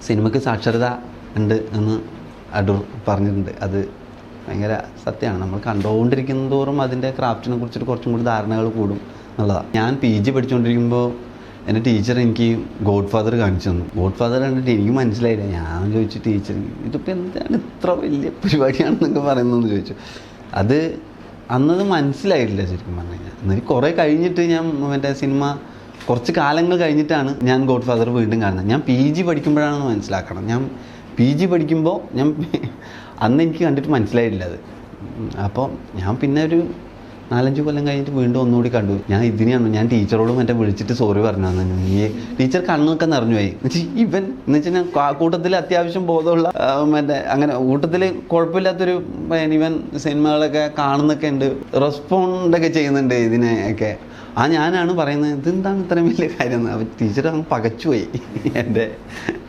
സിനിമയ്ക്ക് സാക്ഷരത ഉണ്ട് എന്ന് അടൂർ പറഞ്ഞിട്ടുണ്ട്. അത് ഭയങ്കര സത്യമാണ്. നമ്മൾ കണ്ടുകൊണ്ടിരിക്കുന്ന തോറും അതിൻ്റെ ക്രാഫ്റ്റിനെ കുറിച്ചിട്ട് കുറച്ചും കൂടി ധാരണകൾ കൂടും എന്നുള്ളതാണ്. ഞാൻ PG പഠിച്ചുകൊണ്ടിരിക്കുമ്പോൾ എൻ്റെ ടീച്ചർ എനിക്ക് ഗോഡ് ഫാദർ കാണിച്ചു തന്നു. ഗോഡ് ഫാദർ കണ്ടിട്ട് എനിക്ക് മനസ്സിലായില്ല. ഞാൻ ചോദിച്ചു ടീച്ചർ, ഇതിപ്പോൾ എന്താണ് ഇത്ര വലിയ പരിപാടിയാണെന്നൊക്കെ പറയുന്നതെന്ന് ചോദിച്ചു. അത് അന്നത് മനസ്സിലായിട്ടില്ല ശരിക്കും പറഞ്ഞു കഴിഞ്ഞാൽ. എന്നിട്ട് കുറേ കഴിഞ്ഞിട്ട് ഞാൻ മറ്റേ സിനിമ കുറച്ച് കാലങ്ങൾ കഴിഞ്ഞിട്ടാണ് ഞാൻ ഗോഡ് ഫാദർ വീണ്ടും കാണുന്നത്. ഞാൻ PG പഠിക്കുമ്പോഴാണെന്ന് മനസ്സിലാക്കണം. ഞാൻ PG പഠിക്കുമ്പോൾ അന്ന് എനിക്ക് കണ്ടിട്ട് മനസ്സിലായിട്ടില്ല അത്. അപ്പോൾ ഞാൻ പിന്നെ ഒരു 4-5 കൊല്ലം കഴിഞ്ഞിട്ട് വീണ്ടും ഒന്നുകൂടി കണ്ടു. ഞാൻ ടീച്ചറോട് മറ്റേ വിളിച്ചിട്ട് സോറി പറഞ്ഞു തന്നെ. ടീച്ചർ കണ്ണൊക്കെ നിറഞ്ഞു പോയി. ഇവൻ എന്ന് വെച്ചാൽ ഞാൻ കൂട്ടത്തിൽ അത്യാവശ്യം ബോധമുള്ള മറ്റേ അങ്ങനെ കൂട്ടത്തിൽ കുഴപ്പമില്ലാത്തൊരു ഇവൻ സിനിമകളൊക്കെ കാണുന്നൊക്കെ ഉണ്ട്, റെസ്പോണ്ടൊക്കെ ചെയ്യുന്നുണ്ട് ഇതിനെയൊക്കെ. ഞാനാണ് പറയുന്നത് ഇതെന്താണ് ഇത്രയും വലിയ കാര്യം. ടീച്ചർ അങ്ങ് പകച്ചുപോയി എൻ്റെ